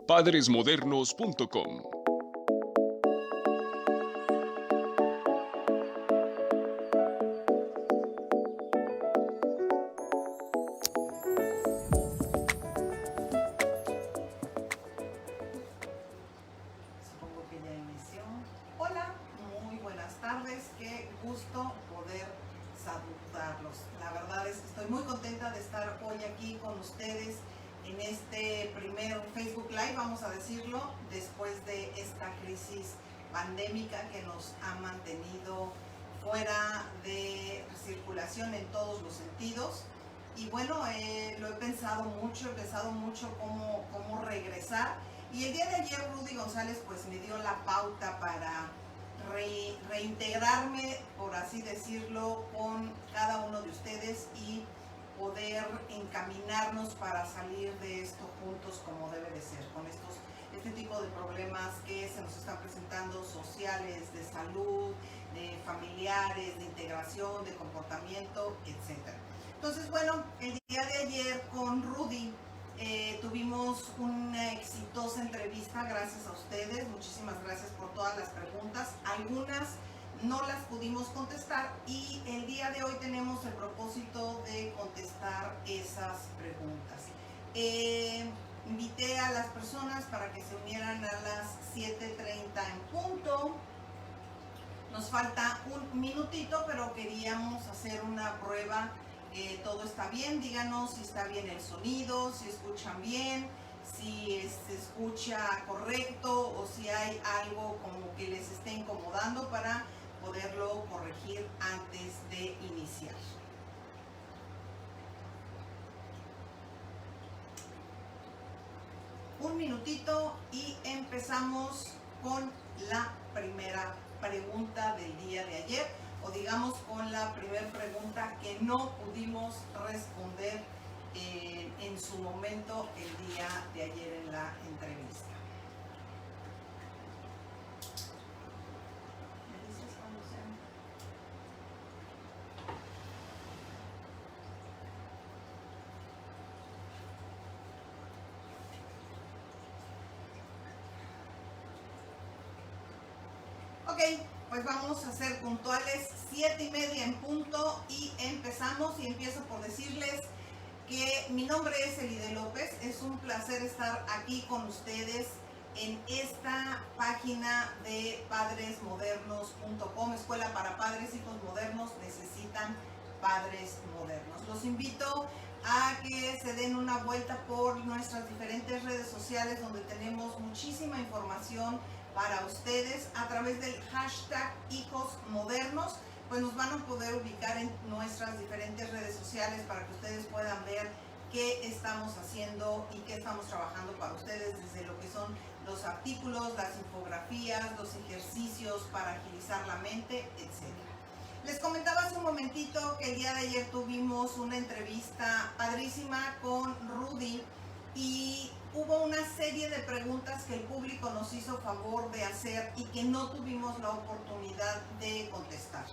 padresmodernos.com. Supongo que ya inició. Hola, muy buenas tardes. Qué gusto poder saludarlos. La verdad es que estoy muy contenta de estar hoy aquí con ustedes en este primer Facebook Live, vamos a decirlo, después de esta crisis pandémica que nos ha mantenido fuera de circulación en todos los sentidos. Y bueno, lo he pensado mucho cómo regresar. Y el día de ayer Rudy González pues me dio la pauta para reintegrarme, por así decirlo, con cada uno de ustedes y poder encaminarnos para salir de esto juntos como debe de ser, con este tipo de problemas que se nos están presentando, sociales, de salud, de familiares, de integración, de comportamiento, etc. Entonces, bueno, el día de ayer con Rudy tuvimos una exitosa entrevista, gracias a ustedes, muchísimas gracias por todas las preguntas, algunas no las pudimos contestar y el día de hoy tenemos el propósito de contestar esas preguntas. Invité a las personas para que se unieran a las 7:30 en punto. Nos falta un minutito, pero queríamos hacer una prueba. Todo está bien, díganos si está bien el sonido, si escuchan bien, si se escucha correcto o si hay algo como que les esté incomodando para poderlo corregir antes de iniciar. Un minutito y empezamos con la primera pregunta del día de ayer, o digamos con la primera pregunta que no pudimos responder en su momento el día de ayer en la entrevista. Ok, pues vamos a ser puntuales, 7:30 en punto y empezamos. Y empiezo por decirles que mi nombre es Elide López, es un placer estar aquí con ustedes en esta página de padresmodernos.com, Escuela para Padres, Hijos Modernos Necesitan Padres Modernos. Los invito a que se den una vuelta por nuestras diferentes redes sociales donde tenemos muchísima información para ustedes a través del hashtag Hijos Modernos. Pues nos van a poder ubicar en nuestras diferentes redes sociales para que ustedes puedan ver qué estamos haciendo y qué estamos trabajando para ustedes, desde lo que son los artículos, las infografías, los ejercicios para agilizar la mente, etc. Les comentaba hace un momentito que el día de ayer tuvimos una entrevista padrísima con Rudy y hubo una serie de preguntas que el público nos hizo favor de hacer y que no tuvimos la oportunidad de contestar.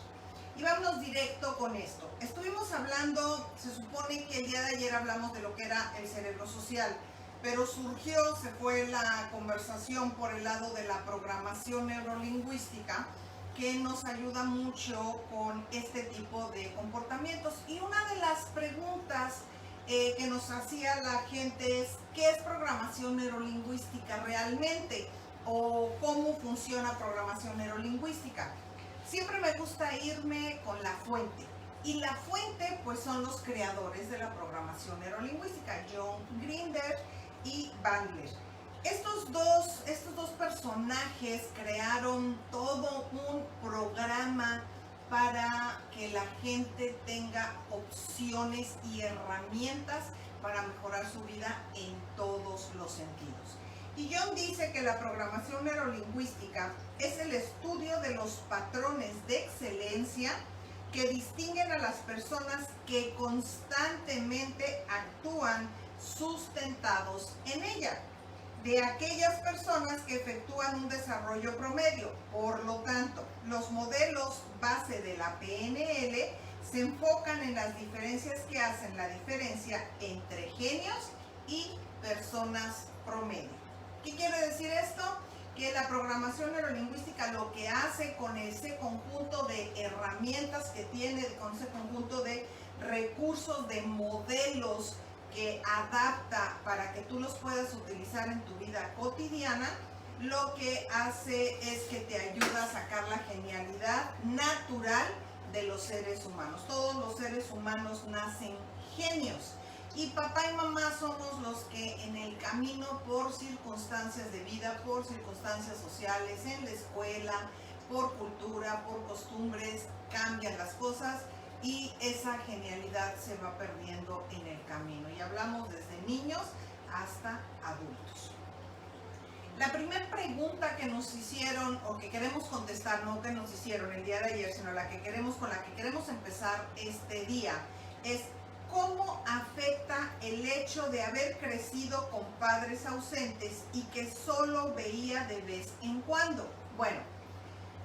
Y vámonos directo con esto. Estuvimos hablando, se supone que el día de ayer hablamos de lo que era el cerebro social, pero se fue la conversación por el lado de la programación neurolingüística, que nos ayuda mucho con este tipo de comportamientos. Y una de las preguntas que nos hacía la gente es: ¿qué es programación neurolingüística realmente? ¿O cómo funciona programación neurolingüística? Siempre me gusta irme con la fuente. Y la fuente pues son los creadores de la programación neurolingüística, John Grinder y Bandler. Estos dos personajes crearon todo un programa para que la gente tenga opciones y herramientas para mejorar su vida en todos los sentidos. Y John dice que la programación neurolingüística es el estudio de los patrones de excelencia que distinguen a las personas que constantemente actúan sustentados en ella, de aquellas personas que efectúan un desarrollo promedio. Por lo tanto, los modelos base de la PNL se enfocan en las diferencias que hacen la diferencia entre genios y personas promedio. ¿Qué quiere decir esto? Que la programación neurolingüística lo que hace con ese conjunto de herramientas que tiene, con ese conjunto de recursos, de modelos que adapta para que tú los puedas utilizar en tu vida cotidiana, lo que hace es que te ayuda a sacar la genialidad natural de los seres humanos. Todos los seres humanos nacen genios. Y papá y mamá somos los que en el camino, por circunstancias de vida, por circunstancias sociales, en la escuela, por cultura, por costumbres, cambian las cosas y esa genialidad se va perdiendo en el camino. Y hablamos desde niños hasta adultos. La primera pregunta que nos hicieron, o que queremos contestar, no que nos hicieron el día de ayer, sino con la que queremos empezar este día, es: ¿cómo afecta el hecho de haber crecido con padres ausentes y que solo veía de vez en cuando? Bueno,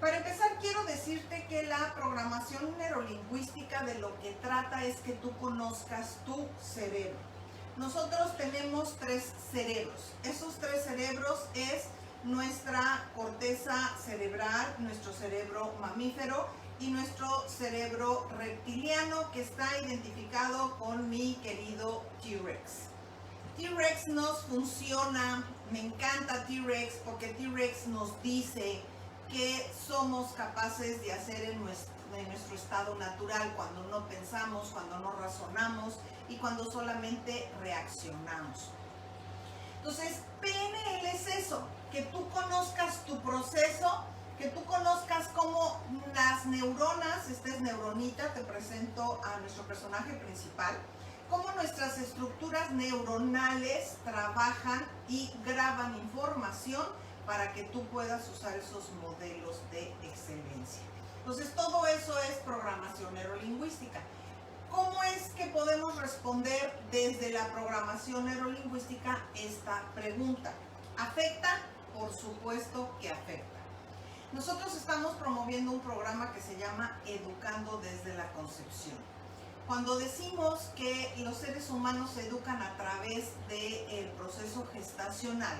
para empezar quiero decirte que la programación neurolingüística de lo que trata es que tú conozcas tu cerebro. Nosotros tenemos 3 cerebros. Esos 3 cerebros es nuestra corteza cerebral, nuestro cerebro mamífero y nuestro cerebro reptiliano, que está identificado con mi querido T-Rex. T-Rex nos funciona, me encanta T-Rex porque T-Rex nos dice qué somos capaces de hacer en nuestro estado natural, cuando no pensamos, cuando no razonamos y cuando solamente reaccionamos. Entonces, PNL es eso, que tú conozcas tu proceso, que tú conozcas cómo las neuronas, esta es Neuronita, te presento a nuestro personaje principal, cómo nuestras estructuras neuronales trabajan y graban información para que tú puedas usar esos modelos de excelencia. Entonces, todo eso es programación neurolingüística. ¿Cómo es que podemos responder desde la programación neurolingüística esta pregunta? ¿Afecta? Por supuesto que afecta. Nosotros estamos promoviendo un programa que se llama Educando desde la Concepción. Cuando decimos que los seres humanos se educan a través del proceso gestacional,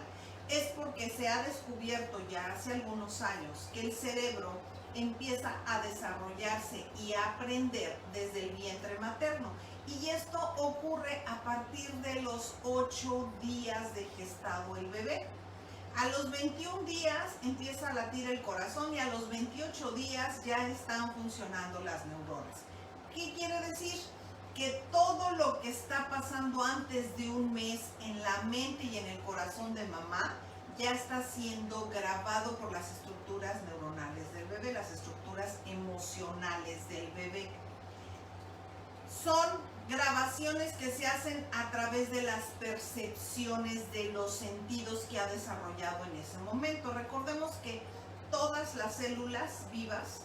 es porque se ha descubierto ya hace algunos años que el cerebro empieza a desarrollarse y a aprender desde el vientre materno. Y esto ocurre a partir de los 8 días de gestado el bebé. A los 21 días empieza a latir el corazón y a los 28 días ya están funcionando las neuronas. ¿Qué quiere decir? Que todo lo que está pasando antes de un mes en la mente y en el corazón de mamá ya está siendo grabado por las estructuras neuronales del bebé, las estructuras emocionales del bebé. Son grabaciones que se hacen a través de las percepciones de los sentidos que ha desarrollado en ese momento. Recordemos que todas las células vivas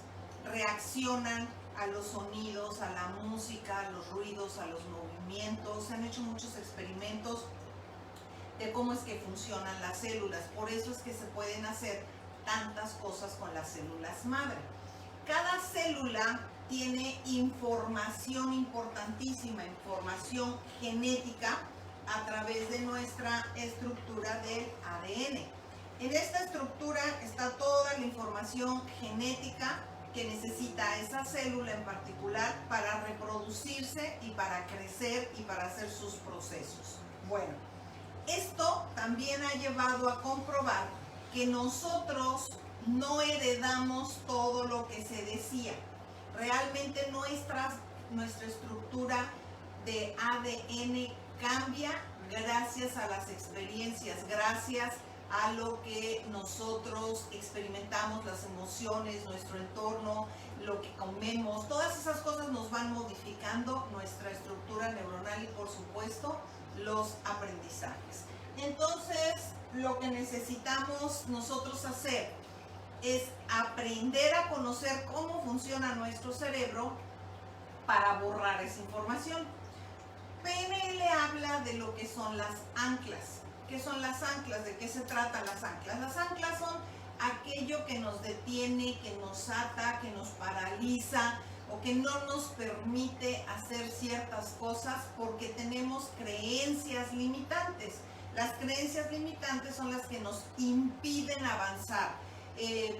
reaccionan a los sonidos, a la música, a los ruidos, a los movimientos. Se han hecho muchos experimentos de cómo es que funcionan las células. Por eso es que se pueden hacer tantas cosas con las células madre. Cada célula tiene información importantísima, información genética a través de nuestra estructura del ADN. En esta estructura está toda la información genética que necesita esa célula en particular para reproducirse y para crecer y para hacer sus procesos. Bueno, esto también ha llevado a comprobar que nosotros no heredamos todo lo que se decía. Realmente nuestra estructura de ADN cambia gracias a las experiencias, gracias a lo que nosotros experimentamos, las emociones, nuestro entorno, lo que comemos. Todas esas cosas nos van modificando nuestra estructura neuronal y, por supuesto, los aprendizajes. Entonces, lo que necesitamos nosotros hacer es aprender a conocer cómo funciona nuestro cerebro para borrar esa información. PNL habla de lo que son las anclas. ¿Qué son las anclas? ¿De qué se tratan las anclas? Las anclas son aquello que nos detiene, que nos ata, que nos paraliza o que no nos permite hacer ciertas cosas porque tenemos creencias limitantes. Las creencias limitantes son las que nos impiden avanzar.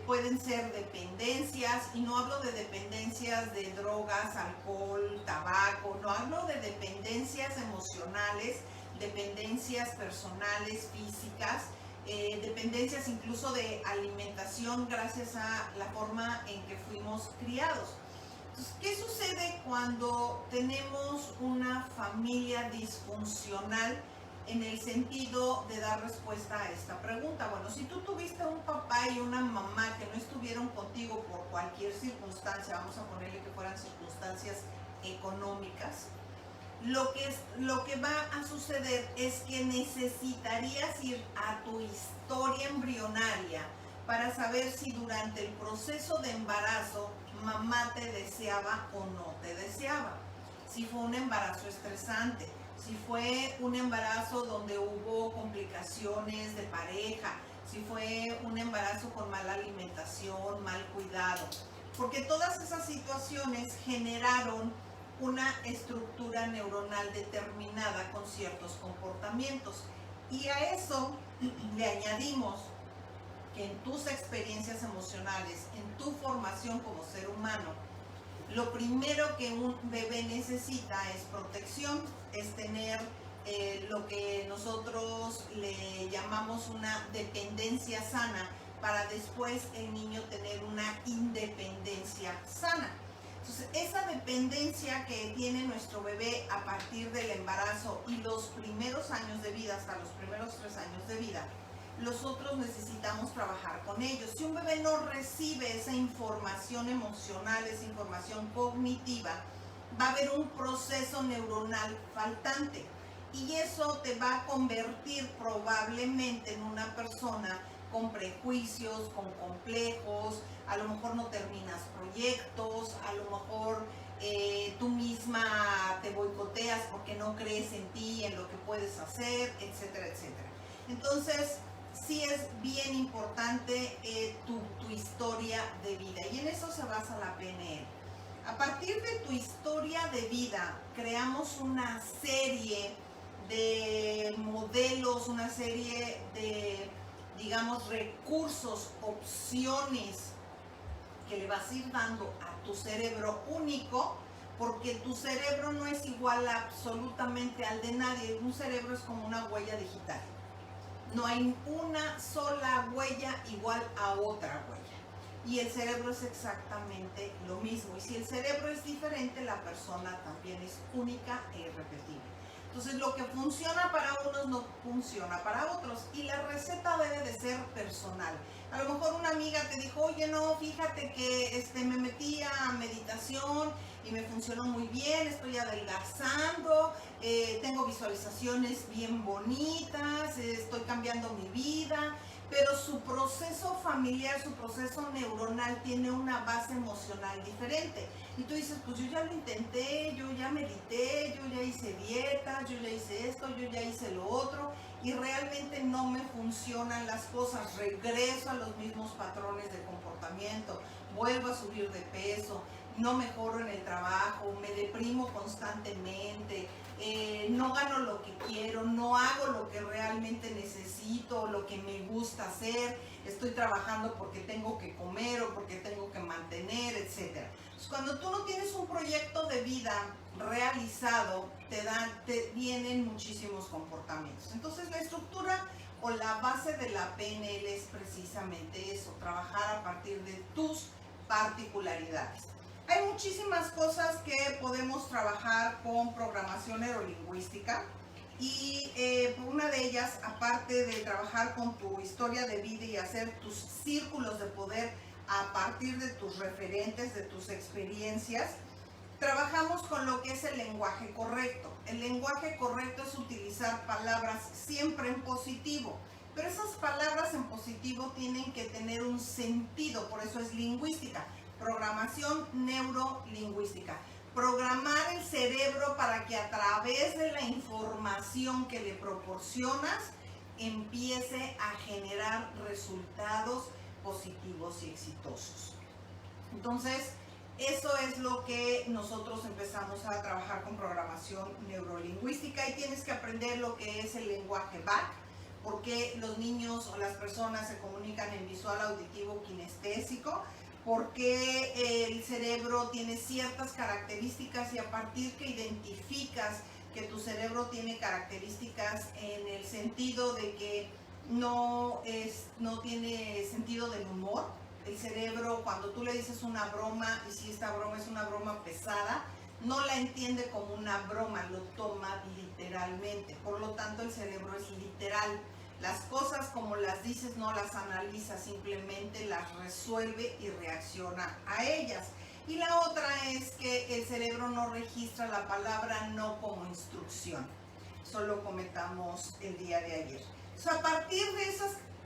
Pueden ser dependencias, y no hablo de dependencias de drogas, alcohol, tabaco, no hablo de dependencias emocionales, dependencias personales, físicas, dependencias incluso de alimentación gracias a la forma en que fuimos criados. Entonces, ¿qué sucede cuando tenemos una familia disfuncional en el sentido de dar respuesta a esta pregunta? Bueno, si tú tuviste un papá y una mamá que no estuvieron contigo por cualquier circunstancia, vamos a ponerle que fueran circunstancias económicas, lo que va a suceder es que necesitarías ir a tu historia embrionaria para saber si durante el proceso de embarazo mamá te deseaba o no te deseaba. Si fue un embarazo estresante, si fue un embarazo donde hubo complicaciones de pareja, si fue un embarazo con mala alimentación, mal cuidado, porque todas esas situaciones generaron una estructura neuronal determinada con ciertos comportamientos, y a eso le añadimos que en tus experiencias emocionales, en tu formación como ser humano, lo primero que un bebé necesita es protección, es tener lo que nosotros le llamamos una dependencia sana, para después el niño tener una independencia sana. Entonces, esa dependencia que tiene nuestro bebé a partir del embarazo y los primeros años de vida, hasta los primeros 3 años de vida, nosotros necesitamos trabajar con ellos. Si un bebé no recibe esa información emocional, esa información cognitiva, va a haber un proceso neuronal faltante, y eso te va a convertir probablemente en una persona con prejuicios, con complejos, a lo mejor no terminas proyectos, a lo mejor tú misma te boicoteas porque no crees en ti, en lo que puedes hacer, etcétera, etcétera. Entonces, sí es bien importante tu historia de vida, y en eso se basa la PNL. A partir de tu historia de vida, creamos una serie de modelos, una serie de, digamos, recursos, opciones que le vas a ir dando a tu cerebro único, porque tu cerebro no es igual absolutamente al de nadie. Un cerebro es como una huella digital. No hay una sola huella igual a otra huella. Y el cerebro es exactamente lo mismo. Y si el cerebro es diferente, la persona también es única e irrepetible. Entonces, lo que funciona para unos no funciona para otros, y la receta debe de ser personal. A lo mejor una amiga te dijo, oye, no, fíjate que me metí a meditación y me funcionó muy bien, estoy adelgazando, tengo visualizaciones bien bonitas, estoy cambiando mi vida, pero su proceso familiar, su proceso neuronal tiene una base emocional diferente. Y tú dices, pues yo ya lo intenté, yo ya medité, yo ya hice dieta, yo ya hice esto, yo ya hice lo otro, y realmente no me funcionan las cosas, regreso a los mismos patrones de comportamiento, vuelvo a subir de peso, no mejoro en el trabajo, me deprimo constantemente, no gano lo que quiero, no hago lo que realmente necesito, lo que me gusta hacer, estoy trabajando porque tengo que comer o porque tengo que mantener, etc. Entonces, cuando tú no tienes un proyecto de vida realizado, te vienen muchísimos comportamientos. Entonces, la estructura o la base de la PNL es precisamente eso, trabajar a partir de tus particularidades. Hay muchísimas cosas que podemos trabajar con programación neurolingüística, y una de ellas, aparte de trabajar con tu historia de vida y hacer tus círculos de poder a partir de tus referentes, de tus experiencias, trabajamos con lo que es el lenguaje correcto. El lenguaje correcto es utilizar palabras siempre en positivo, pero esas palabras en positivo tienen que tener un sentido, por eso es lingüística. Programación neurolingüística. Programar el cerebro para que a través de la información que le proporcionas empiece a generar resultados positivos y exitosos. Entonces, eso es lo que nosotros empezamos a trabajar con programación neurolingüística, y tienes que aprender lo que es el lenguaje BAC, por qué los niños o las personas se comunican en visual, auditivo, kinestésico, por qué el cerebro tiene ciertas características, y a partir que identificas que tu cerebro tiene características en el sentido de que no tiene sentido del humor. El cerebro, cuando tú le dices una broma, y si esta broma es una broma pesada, no la entiende como una broma, lo toma literalmente. Por lo tanto, el cerebro es literal. Las cosas como las dices no las analiza, simplemente las resuelve y reacciona a ellas. Y la otra es que el cerebro no registra la palabra no como instrucción. Eso lo comentamos el día de ayer. A partir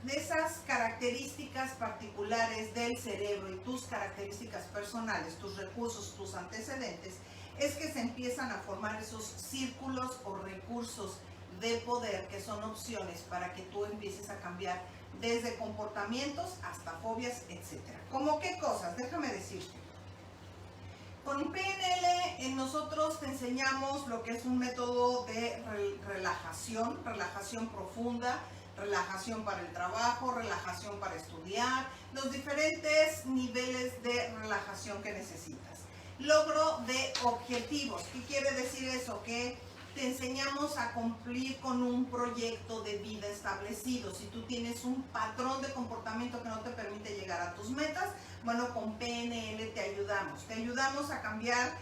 de esas características particulares del cerebro y tus características personales, tus recursos, tus antecedentes, es que se empiezan a formar esos círculos o recursos de poder, que son opciones para que tú empieces a cambiar desde comportamientos hasta fobias, etc. ¿Cómo qué cosas? Déjame decirte. Con PNL nosotros te enseñamos lo que es un método de relajación profunda, relajación para el trabajo, relajación para estudiar, los diferentes niveles de relajación que necesitas. Logro de objetivos. ¿Qué quiere decir eso? Que te enseñamos a cumplir con un proyecto de vida establecido. Si tú tienes un patrón de comportamiento que no te permite llegar a tus metas, bueno, con PNL te ayudamos. Te ayudamos a cambiar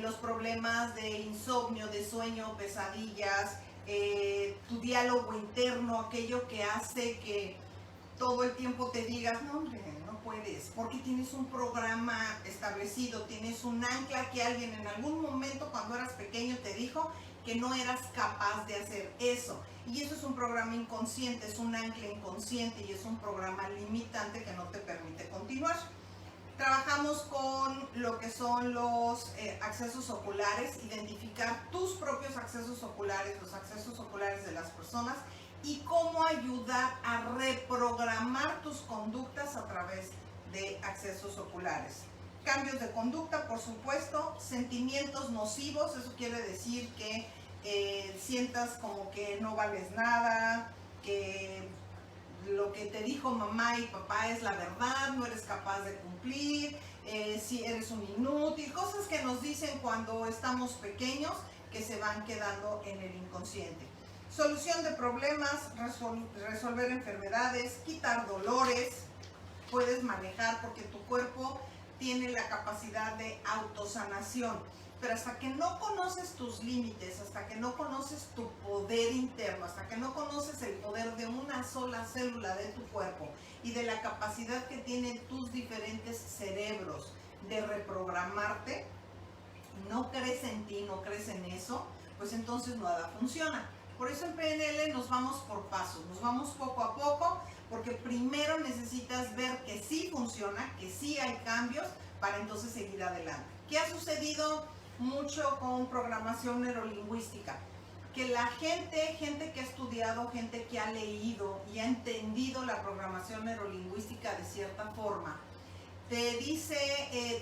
los problemas de insomnio, de sueño, pesadillas, tu diálogo interno, aquello que hace que todo el tiempo te digas, no hombre, no puedes, porque tienes un programa establecido, tienes un ancla que alguien en algún momento cuando eras pequeño te dijo que no eras capaz de hacer eso. Y eso es un programa inconsciente, es un ancla inconsciente y es un programa limitante que no te permite continuar. Trabajamos con lo que son los accesos oculares, identificar tus propios accesos oculares, los accesos oculares de las personas, y cómo ayudar a reprogramar tus conductas a través de accesos oculares. Cambios de conducta, por supuesto, sentimientos nocivos, eso quiere decir que sientas como que no vales nada, que lo que te dijo mamá y papá es la verdad, no eres capaz de cumplir, si eres un inútil, cosas que nos dicen cuando estamos pequeños que se van quedando en el inconsciente. Solución de problemas, resolver enfermedades, quitar dolores, puedes manejar porque tu cuerpo tiene la capacidad de autosanación, pero hasta que no conoces tus límites, hasta que no conoces tu poder interno, hasta que no conoces el poder de una sola célula de tu cuerpo y de la capacidad que tienen tus diferentes cerebros de reprogramarte, no crees en ti, no crees en eso, pues entonces nada funciona. Por eso en PNL nos vamos por pasos, nos vamos poco a poco, porque primero necesitas ver que sí funciona, que sí hay cambios, para entonces seguir adelante. ¿Qué ha sucedido mucho con programación neurolingüística? Que la gente que ha estudiado, gente que ha leído y ha entendido la programación neurolingüística de cierta forma, te dice,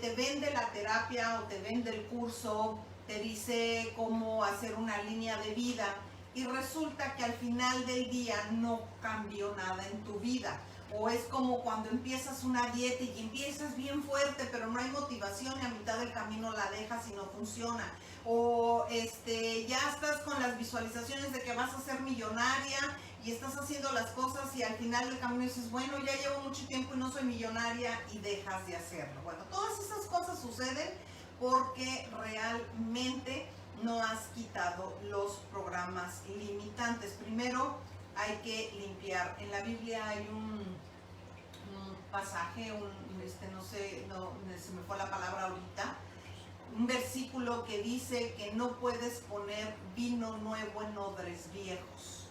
te vende la terapia o te vende el curso, te dice cómo hacer una línea de vida, y resulta que al final del día no cambió nada en tu vida. O es como cuando empiezas una dieta y empiezas bien fuerte, pero no hay motivación y a mitad del camino la dejas y no funciona. O ya estás con las visualizaciones de que vas a ser millonaria y estás haciendo las cosas y al final del camino dices, bueno, ya llevo mucho tiempo y no soy millonaria, y dejas de hacerlo. Bueno, todas esas cosas suceden porque realmente no has quitado los programas limitantes. Primero hay que limpiar. En la Biblia hay un pasaje, se me fue la palabra ahorita, un versículo que dice que no puedes poner vino nuevo en odres viejos.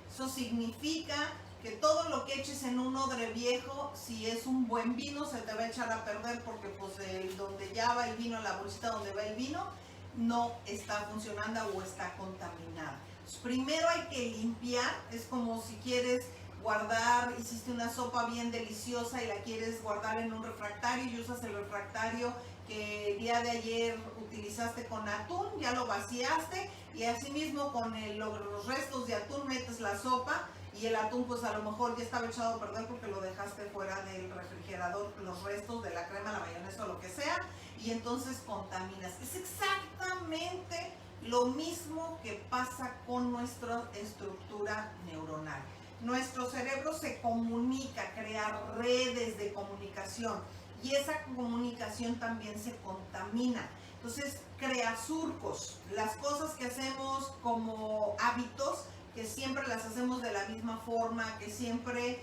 Eso significa que todo lo que eches en un odre viejo, si es un buen vino, se te va a echar a perder, porque pues donde ya va el vino, la bolsita donde va el vino, no está funcionando o está contaminada. Entonces, primero hay que limpiar. Es como si quieres guardar, hiciste una sopa bien deliciosa y la quieres guardar en un refractario y usas el refractario que el día de ayer utilizaste con atún, ya lo vaciaste, y así mismo con los restos de atún metes la sopa y el atún pues a lo mejor ya estaba echado a perder porque lo dejaste fuera del refrigerador, los restos de la crema, la mayonesa o lo que sea, y entonces contaminas. Es exactamente lo mismo que pasa con nuestra estructura neuronal. Nuestro cerebro se comunica, crea redes de comunicación y esa comunicación también se contamina. Entonces crea surcos. Las cosas que hacemos como hábitos, que siempre las hacemos de la misma forma, que siempre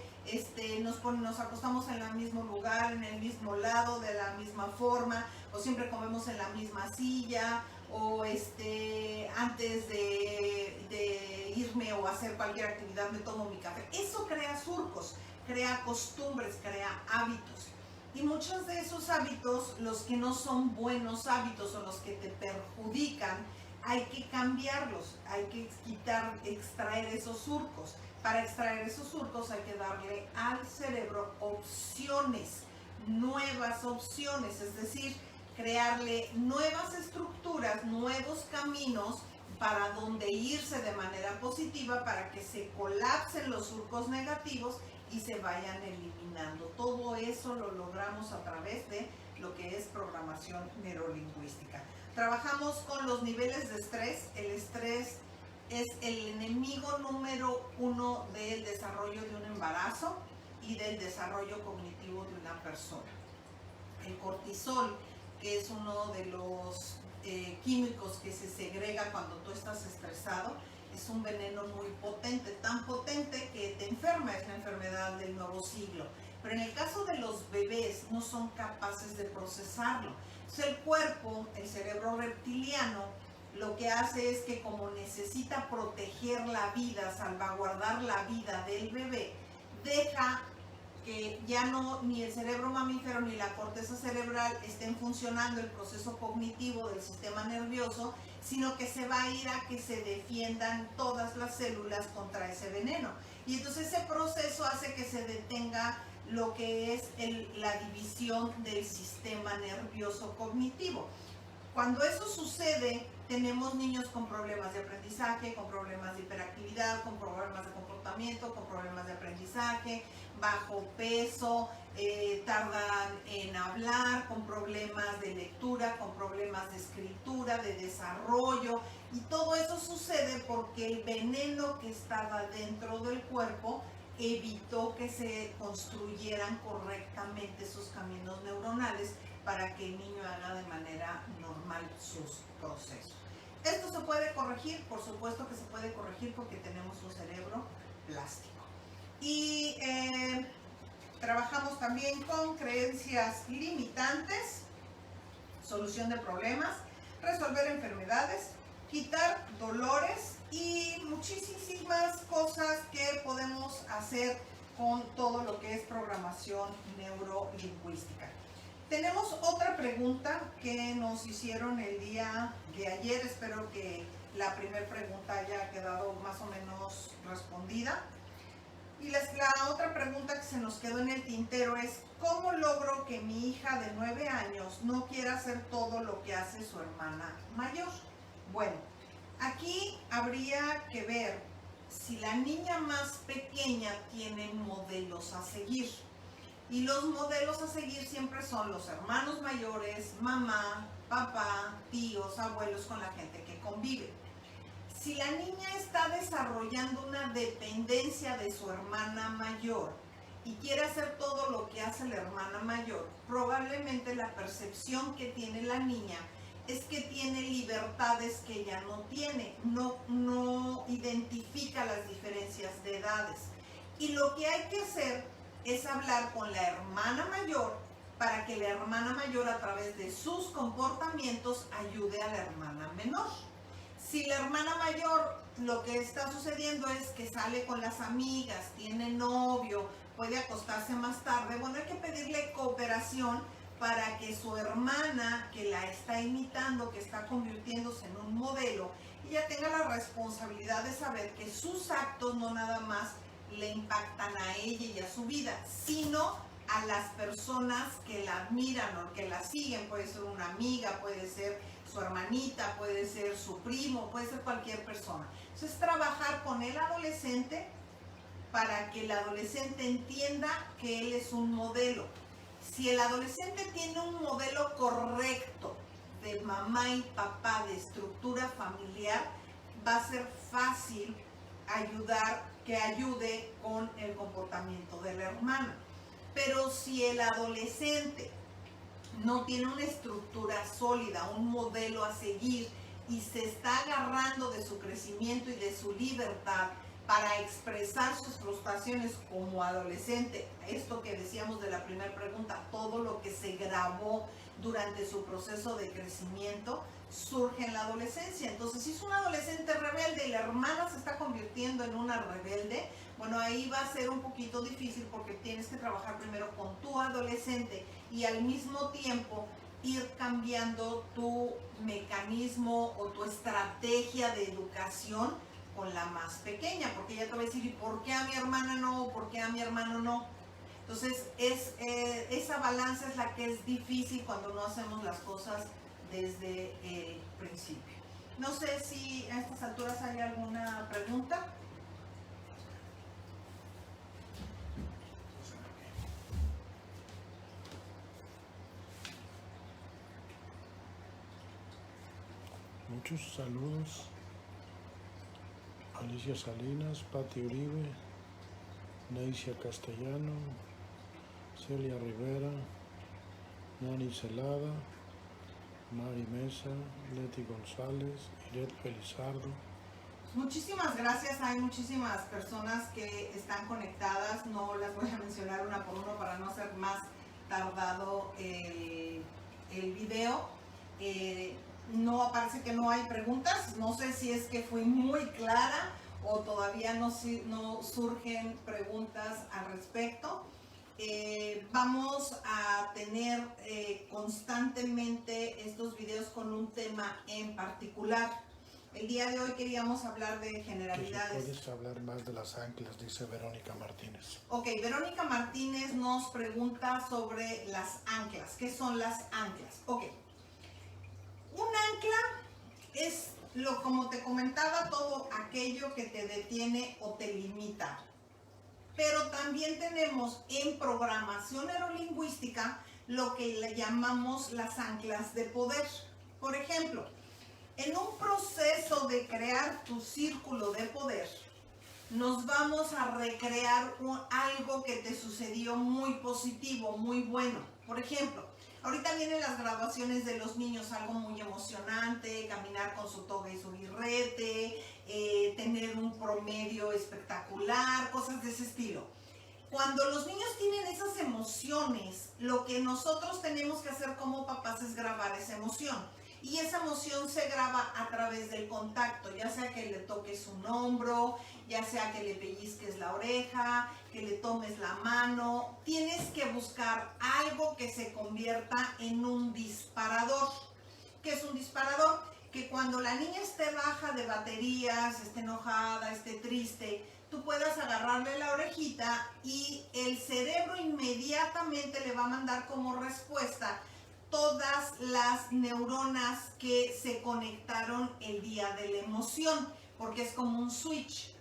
nos acostamos en el mismo lugar, en el mismo lado, de la misma forma, o siempre comemos en la misma silla, o antes de irme o hacer cualquier actividad me tomo mi café. Eso crea surcos, crea costumbres, crea hábitos. Y muchos de esos hábitos, los que no son buenos hábitos o los que te perjudican, hay que cambiarlos, hay que extraer esos surcos. Para extraer esos surcos hay que darle al cerebro opciones, nuevas opciones, es decir, crearle nuevas estructuras, nuevos caminos para donde irse de manera positiva para que se colapsen los surcos negativos y se vayan eliminando. Todo eso lo logramos a través de lo que es programación neurolingüística. Trabajamos con los niveles de estrés. El estrés es el enemigo número 1 del desarrollo de un embarazo y del desarrollo cognitivo de una persona. El cortisol, que es uno de los químicos que se segrega cuando tú estás estresado, es un veneno muy potente, tan potente que te enferma, es la enfermedad del nuevo siglo. Pero en el caso de los bebés no son capaces de procesarlo. Entonces el cuerpo, el cerebro reptiliano, lo que hace es que como necesita proteger la vida, salvaguardar la vida del bebé, deja que ya no ni el cerebro mamífero ni la corteza cerebral estén funcionando el proceso cognitivo del sistema nervioso, sino que se va a ir a que se defiendan todas las células contra ese veneno. Y entonces ese proceso hace que se detenga lo que es la división del sistema nervioso cognitivo. Cuando eso sucede, tenemos niños con problemas de aprendizaje, con problemas de hiperactividad, con problemas de comportamiento, con problemas de aprendizaje, bajo peso, tardan en hablar, con problemas de lectura, con problemas de escritura, de desarrollo, y todo eso sucede porque el veneno que estaba dentro del cuerpo evitó que se construyeran correctamente esos caminos neuronales para que el niño haga de manera normal sus procesos. ¿Esto se puede corregir? Por supuesto que se puede corregir porque tenemos un cerebro plástico. Y trabajamos también con creencias limitantes, solución de problemas, resolver enfermedades, quitar dolores y muchísimas cosas que podemos hacer con todo lo que es programación neurolingüística. Tenemos otra pregunta que nos hicieron el día de ayer. Espero que la primera pregunta haya quedado más o menos respondida. Y la otra pregunta que se nos quedó en el tintero es: ¿cómo logro que mi hija de 9 años no quiera hacer todo lo que hace su hermana mayor? Bueno, aquí habría que ver si la niña más pequeña tiene modelos a seguir. Y los modelos a seguir siempre son los hermanos mayores, mamá, papá, tíos, abuelos, con la gente que convive. Si la niña está desarrollando una dependencia de su hermana mayor y quiere hacer todo lo que hace la hermana mayor, probablemente la percepción que tiene la niña es que tiene libertades que ella no tiene, no identifica las diferencias de edades. Y lo que hay que hacer es hablar con la hermana mayor para que la hermana mayor, a través de sus comportamientos, ayude a la hermana menor. Si la hermana mayor lo que está sucediendo es que sale con las amigas, tiene novio, puede acostarse más tarde, bueno, hay que pedirle cooperación para que su hermana, que la está imitando, que está convirtiéndose en un modelo, ella tenga la responsabilidad de saber que sus actos no nada más le impactan a ella y a su vida, sino a las personas que la admiran o que la siguen. Puede ser una amiga, puede ser su hermanita, puede ser su primo, puede ser cualquier persona. Entonces, trabajar con el adolescente para que el adolescente entienda que él es un modelo. Si el adolescente tiene un modelo correcto de mamá y papá, de estructura familiar, va a ser fácil que ayude con el comportamiento de la hermana. Pero si el adolescente no tiene una estructura sólida, un modelo a seguir, y se está agarrando de su crecimiento y de su libertad para expresar sus frustraciones como adolescente, esto que decíamos de la primera pregunta, todo lo que se grabó durante su proceso de crecimiento, surge en la adolescencia. Entonces, si es un adolescente rebelde y la hermana se está convirtiendo en una rebelde, bueno, ahí va a ser un poquito difícil porque tienes que trabajar primero con tu adolescente y al mismo tiempo ir cambiando tu mecanismo o tu estrategia de educación con la más pequeña, porque ella te va a decir, ¿y por qué a mi hermana no? ¿Por qué a mi hermano no? Entonces, esa balanza es la que es difícil cuando no hacemos las cosas desde el principio. No sé si a estas alturas hay alguna pregunta. Muchos saludos. Alicia Salinas, Pati Uribe, Neicia Castellano, Celia Rivera, Nani Celada, Mari Mesa, Leti González, Iret Felizardo. Muchísimas gracias, hay muchísimas personas que están conectadas, no las voy a mencionar una por uno para no hacer más tardado el video. No, parece que no hay preguntas, no sé si es que fui muy clara o todavía no surgen preguntas al respecto. Vamos a tener constantemente estos videos con un tema en particular. El día de hoy queríamos hablar de generalidades. ¿Puedes hablar más de las anclas? Dice Verónica Martínez. Ok, Verónica Martínez nos pregunta sobre las anclas. ¿Qué son las anclas? Ok. Un ancla es, como te comentaba, todo aquello que te detiene o te limita. Pero también tenemos en programación neurolingüística lo que le llamamos las anclas de poder. Por ejemplo, en un proceso de crear tu círculo de poder, nos vamos a recrear algo que te sucedió muy positivo, muy bueno. Por ejemplo, ahorita vienen las graduaciones de los niños, algo muy emocionante, caminar con su toga y su birrete, tener un promedio espectacular, cosas de ese estilo. Cuando los niños tienen esas emociones, lo que nosotros tenemos que hacer como papás es grabar esa emoción. Y esa emoción se graba a través del contacto, ya sea que le toques un hombro, ya sea que le pellizques la oreja, que le tomes la mano. Tienes que buscar algo que se convierta en un disparador. ¿Qué es un disparador? Que cuando la niña esté baja de baterías, esté enojada, esté triste, tú puedas agarrarle la orejita y el cerebro inmediatamente le va a mandar como respuesta todas las neuronas que se conectaron el día de la emoción, porque es como un switch.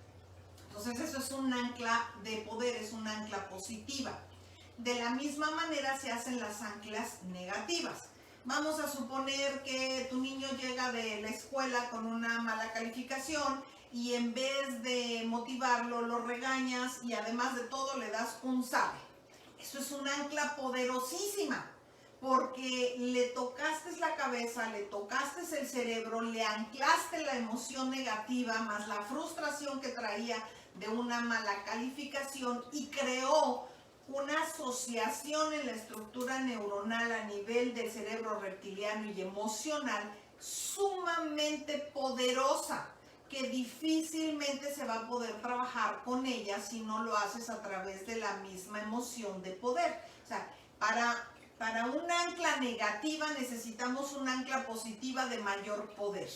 Entonces eso es un ancla de poder, es un ancla positiva. De la misma manera se hacen las anclas negativas. Vamos a suponer que tu niño llega de la escuela con una mala calificación y en vez de motivarlo lo regañas y además de todo le das un sabe. Eso es un ancla poderosísima, porque le tocaste la cabeza, le tocaste el cerebro, le anclaste la emoción negativa más la frustración que traía de una mala calificación y creó una asociación en la estructura neuronal a nivel del cerebro reptiliano y emocional sumamente poderosa, que difícilmente se va a poder trabajar con ella si no lo haces a través de la misma emoción de poder. O sea, para un ancla negativa necesitamos un ancla positiva de mayor poder,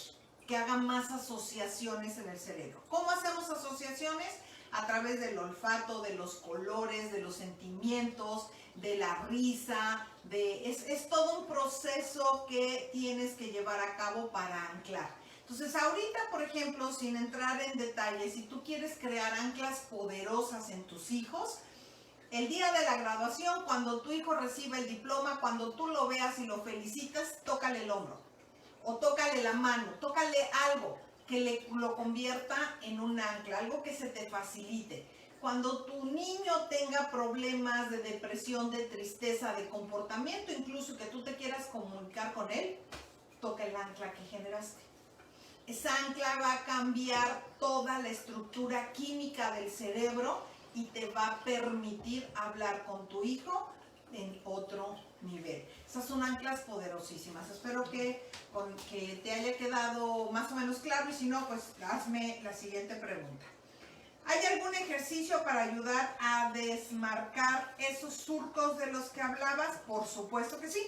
que haga más asociaciones en el cerebro. ¿Cómo hacemos asociaciones? A través del olfato, de los colores, de los sentimientos, de la risa. Es todo un proceso que tienes que llevar a cabo para anclar. Entonces, ahorita, por ejemplo, sin entrar en detalles, si tú quieres crear anclas poderosas en tus hijos, el día de la graduación, cuando tu hijo reciba el diploma, cuando tú lo veas y lo felicitas, tócale el hombro o tócale la mano, tócale algo que lo convierta en un ancla, algo que se te facilite. Cuando tu niño tenga problemas de depresión, de tristeza, de comportamiento, incluso que tú te quieras comunicar con él, toca el ancla que generaste. Esa ancla va a cambiar toda la estructura química del cerebro y te va a permitir hablar con tu hijo en otro nivel. Esas son anclas poderosísimas. Espero que te haya quedado más o menos claro, y si no, pues hazme la siguiente pregunta. ¿Hay algún ejercicio para ayudar a desmarcar esos surcos de los que hablabas? Por supuesto que sí.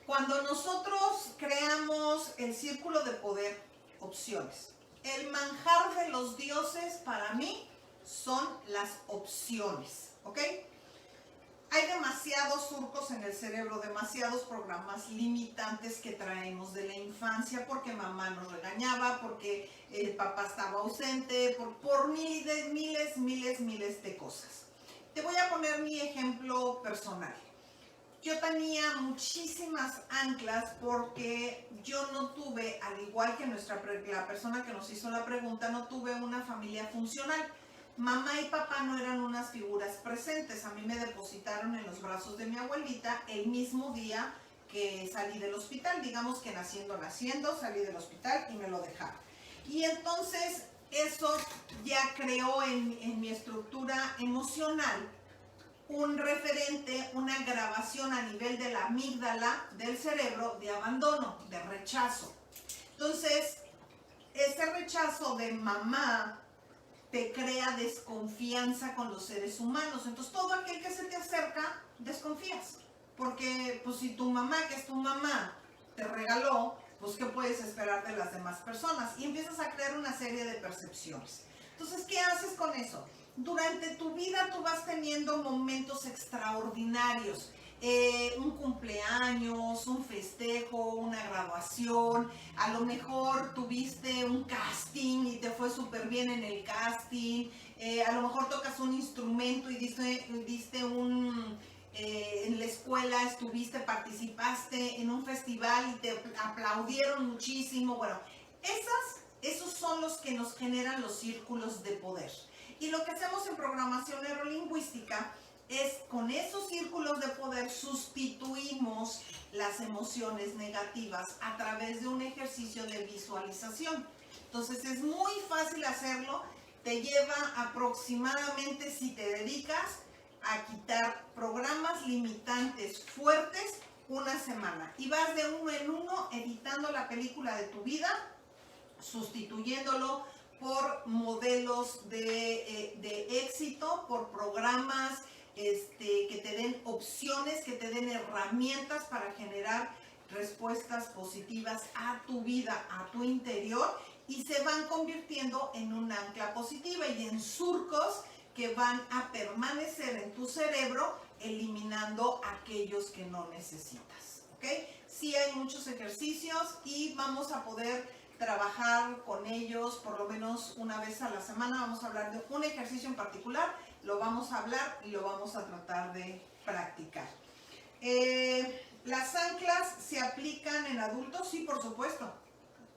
Cuando nosotros creamos el círculo de poder, opciones. El manjar de los dioses para mí son las opciones, ¿ok? Hay demasiados surcos en el cerebro, demasiados programas limitantes que traemos de la infancia, porque mamá nos regañaba, porque el papá estaba ausente, por miles de cosas. Te voy a poner mi ejemplo personal. Yo tenía muchísimas anclas porque yo no tuve, al igual que la persona que nos hizo la pregunta, no tuve una familia funcional. Mamá y papá no eran unas figuras presentes. A mí me depositaron en los brazos de mi abuelita el mismo día que salí del hospital. Digamos que naciendo, salí del hospital y me lo dejaron. Y entonces eso ya creó en mi estructura emocional un referente, una grabación a nivel de la amígdala del cerebro de abandono, de rechazo. Entonces, ese rechazo de mamá te crea desconfianza con los seres humanos. Entonces, todo aquel que se te acerca, desconfías. Porque, pues, si tu mamá, que es tu mamá, te regaló, pues, ¿qué puedes esperar de las demás personas? Y empiezas a crear una serie de percepciones. Entonces, ¿qué haces con eso? Durante tu vida tú vas teniendo momentos extraordinarios. Un cumpleaños, un festejo, una graduación, a lo mejor tuviste un casting y te fue súper bien en el casting, a lo mejor tocas un instrumento y diste en la escuela participaste en un festival y te aplaudieron muchísimo. Bueno, esos son los que nos generan los círculos de poder. Y lo que hacemos en programación neurolingüística es, con esos círculos de poder, sustituimos las emociones negativas a través de un ejercicio de visualización. Entonces es muy fácil hacerlo, te lleva aproximadamente, si te dedicas a quitar programas limitantes fuertes, una semana. Y vas de uno en uno editando la película de tu vida, sustituyéndolo por modelos de éxito, por programas que te den opciones, que te den herramientas para generar respuestas positivas a tu vida, a tu interior, y se van convirtiendo en un ancla positiva y en surcos que van a permanecer en tu cerebro, eliminando aquellos que no necesitas, ¿ok? Sí hay muchos ejercicios y vamos a poder trabajar con ellos por lo menos una vez a la semana. Vamos a hablar de un ejercicio en particular, lo vamos a hablar y lo vamos a tratar de practicar. ¿Las anclas se aplican en adultos? Sí, por supuesto.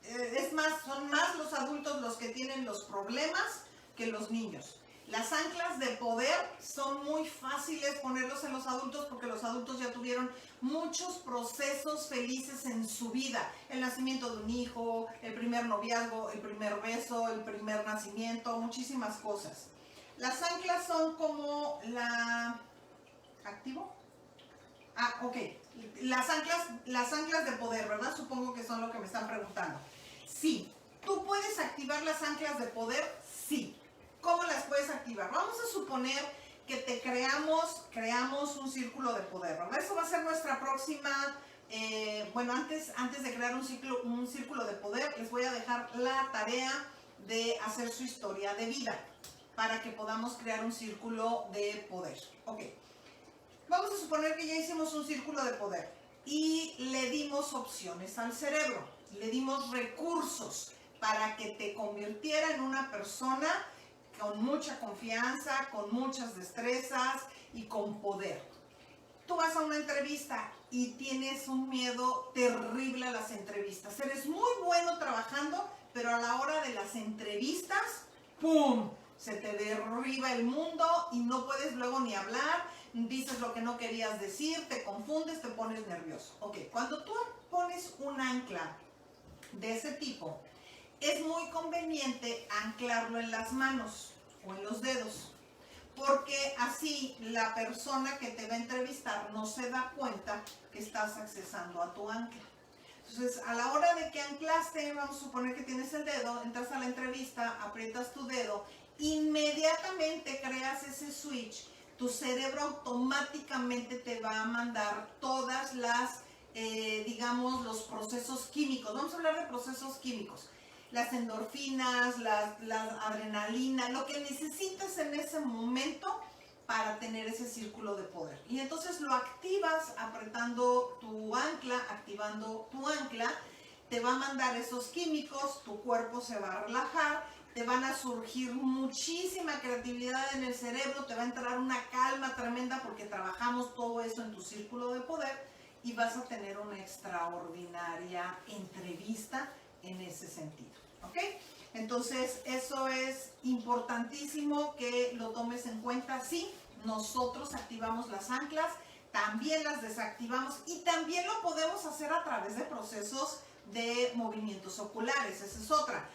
Es más, son más los adultos los que tienen los problemas que los niños. Las anclas de poder son muy fáciles ponerlos en los adultos porque los adultos ya tuvieron muchos procesos felices en su vida. El nacimiento de un hijo, el primer noviazgo, el primer beso, el primer nacimiento, muchísimas cosas. Las anclas son como ¿Activo? Ok. Las anclas de poder, ¿verdad? Supongo que son lo que me están preguntando. Sí. ¿Tú puedes activar las anclas de poder? Sí. ¿Cómo las puedes activar? Vamos a suponer que creamos un círculo de poder, ¿verdad? Eso va a ser nuestra próxima, antes de crear un círculo de poder, les voy a dejar la tarea de hacer su historia de vida para que podamos crear un círculo de poder. Ok, vamos a suponer que ya hicimos un círculo de poder y le dimos opciones al cerebro. le dimos recursos para que te convirtiera en una persona con mucha confianza, con muchas destrezas y con poder. Tú vas a una entrevista y tienes un miedo terrible a las entrevistas. Eres muy bueno trabajando, pero a la hora de las entrevistas, ¡pum!, se te derriba el mundo y no puedes luego ni hablar, dices lo que no querías decir, te confundes, te pones nervioso. Ok, cuando tú pones un ancla de ese tipo, es muy conveniente anclarlo en las manos o en los dedos, porque así la persona que te va a entrevistar no se da cuenta que estás accesando a tu ancla. Entonces, a la hora de que anclaste, vamos a suponer que tienes el dedo, entras a la entrevista, aprietas tu dedo, inmediatamente creas ese switch, tu cerebro automáticamente te va a mandar todas las, digamos, los procesos químicos. Vamos a hablar de procesos químicos. Las endorfinas, la adrenalina, lo que necesitas en ese momento para tener ese círculo de poder. Y entonces lo activas apretando tu ancla, activando tu ancla, te va a mandar esos químicos, tu cuerpo se va a relajar, te van a surgir muchísima creatividad en el cerebro, te va a entrar una calma tremenda porque trabajamos todo eso en tu círculo de poder y vas a tener una extraordinaria entrevista en ese sentido, ¿ok? Entonces, eso es importantísimo que lo tomes en cuenta. Sí, nosotros activamos las anclas, también las desactivamos y también lo podemos hacer a través de procesos de movimientos oculares. Esa es otra.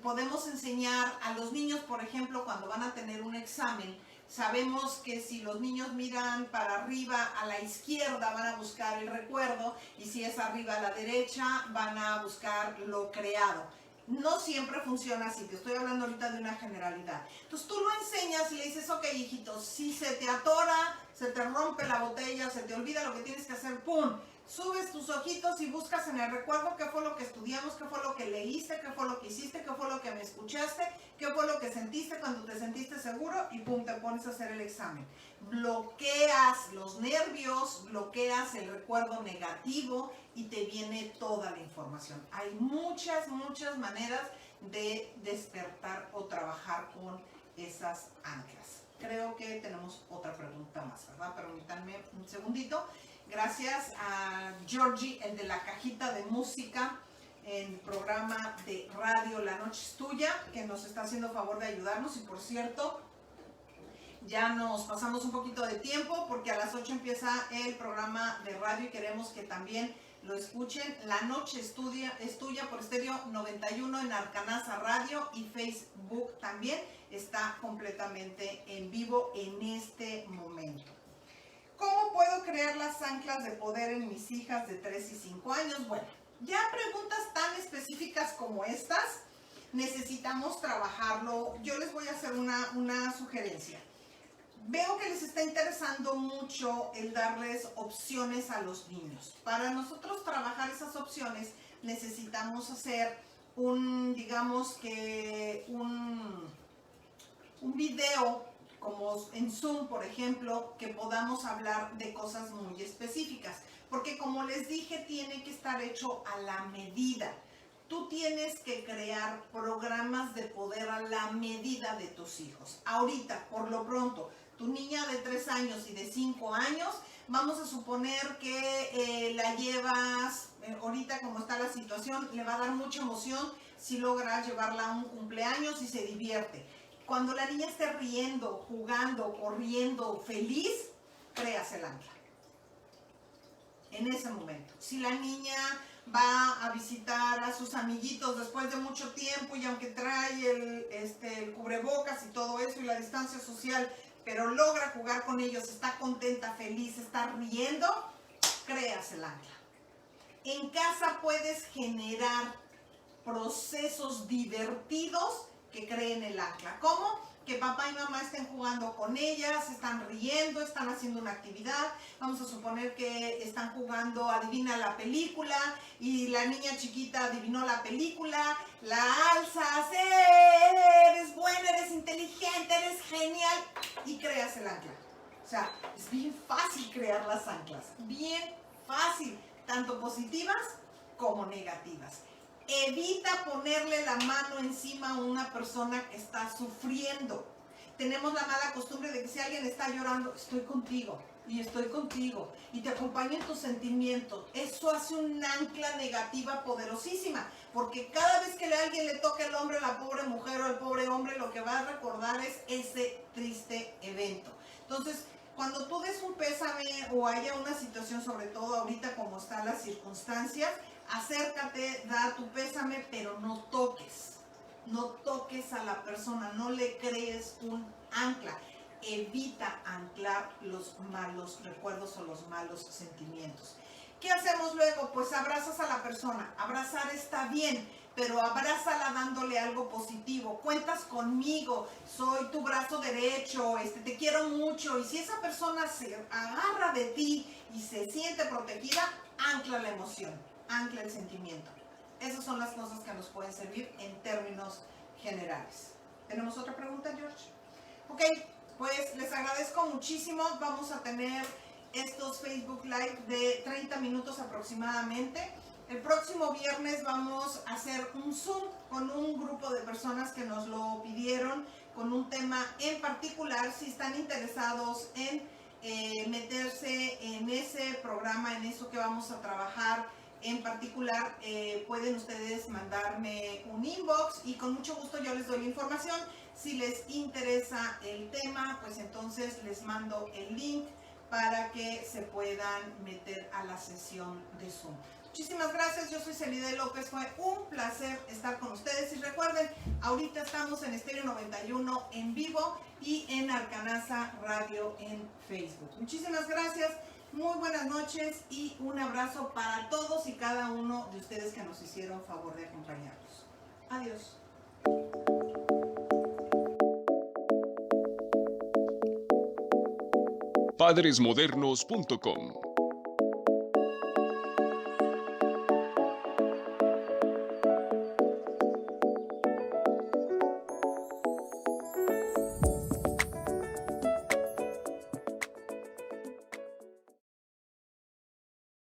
Podemos enseñar a los niños, por ejemplo, cuando van a tener un examen, sabemos que si los niños miran para arriba a la izquierda van a buscar el recuerdo y si es arriba a la derecha van a buscar lo creado. No siempre funciona así, te estoy hablando ahorita de una generalidad. Entonces tú lo enseñas y le dices, ok, hijito, si se te atora, se te rompe la botella, se te olvida lo que tienes que hacer, ¡pum! Subes tus ojitos y buscas en el recuerdo qué fue lo que estudiamos, qué fue lo que leíste, qué fue lo que hiciste, qué fue lo que me escuchaste, qué fue lo que sentiste cuando te sentiste seguro y pum, te pones a hacer el examen. Bloqueas los nervios, bloqueas el recuerdo negativo y te viene toda la información. Hay muchas maneras de despertar o trabajar con esas anclas. Creo que tenemos otra pregunta más, ¿verdad? Permítanme un segundito. Gracias a Georgie, el de la cajita de música en el programa de radio La Noche es Tuya, que nos está haciendo favor de ayudarnos. Y por cierto, ya nos pasamos un poquito de tiempo porque a las 8 empieza el programa de radio y queremos que también lo escuchen. La Noche es Tuya por Estéreo 91 en Arcanasa Radio y Facebook también está completamente en vivo en este momento. ¿Cómo puedo crear las anclas de poder en mis hijas de 3 y 5 años? Bueno, ya preguntas tan específicas como estas, necesitamos trabajarlo. Yo les voy a hacer una sugerencia. Veo que les está interesando mucho el darles opciones a los niños. Para nosotros trabajar esas opciones necesitamos hacer digamos que un video como en Zoom, por ejemplo, que podamos hablar de cosas muy específicas. Porque como les dije, tiene que estar hecho a la medida. Tú tienes que crear programas de poder a la medida de tus hijos. Ahorita, por lo pronto, tu niña de 3 años y de 5 años, vamos a suponer que la llevas, ahorita como está la situación, le va a dar mucha emoción si logras llevarla a un cumpleaños y se divierte. Cuando la niña esté riendo, jugando, corriendo, feliz, creas el ancla. En ese momento. Si la niña va a visitar a sus amiguitos después de mucho tiempo y aunque trae el cubrebocas y todo eso y la distancia social, pero logra jugar con ellos, está contenta, feliz, está riendo, creas el ancla. En casa puedes generar procesos divertidos que creen el ancla. ¿Cómo? Que papá y mamá estén jugando con ellas, están riendo, están haciendo una actividad. Vamos a suponer que están jugando adivina la película y la niña chiquita adivinó la película, la alzas, eres buena, eres inteligente, eres genial y creas el ancla. O sea, es bien fácil crear las anclas, bien fácil, tanto positivas como negativas. Evita ponerle la mano encima a una persona que está sufriendo. Tenemos la mala costumbre de que si alguien está llorando, estoy contigo y te acompaño en tus sentimientos. Eso hace un ancla negativa poderosísima, porque cada vez que a alguien le toque el hombro a la pobre mujer o al pobre hombre, lo que va a recordar es ese triste evento. Entonces, cuando tú des un pésame o haya una situación, sobre todo ahorita como están las circunstancias, acércate, da tu pésame, pero no toques a la persona, no le crees un ancla. Evita anclar los malos recuerdos o los malos sentimientos. ¿Qué hacemos luego? Pues abrazas a la persona. Abrazar está bien, pero abrázala dándole algo positivo. Cuentas conmigo, soy tu brazo derecho, te quiero mucho. Y si esa persona se agarra de ti y se siente protegida, ancla la emoción, ancla el sentimiento. Esas son las cosas que nos pueden servir en términos generales. ¿Tenemos otra pregunta, George? Ok, pues les agradezco muchísimo. Vamos a tener estos Facebook Live de 30 minutos aproximadamente. El próximo viernes vamos a hacer un Zoom con un grupo de personas que nos lo pidieron, con un tema en particular. Si están interesados en meterse en ese programa, en eso que vamos a trabajar en particular, pueden ustedes mandarme un inbox y con mucho gusto yo les doy la información. Si les interesa el tema, pues entonces les mando el link para que se puedan meter a la sesión de Zoom. Muchísimas gracias, yo soy Celide López, fue un placer estar con ustedes y recuerden, ahorita estamos en Estéreo 91 en vivo y en Arcanaza Radio en Facebook. Muchísimas gracias, muy buenas noches y un abrazo para todos y cada uno de ustedes que nos hicieron favor de acompañarnos. Adiós. Padresmodernos.com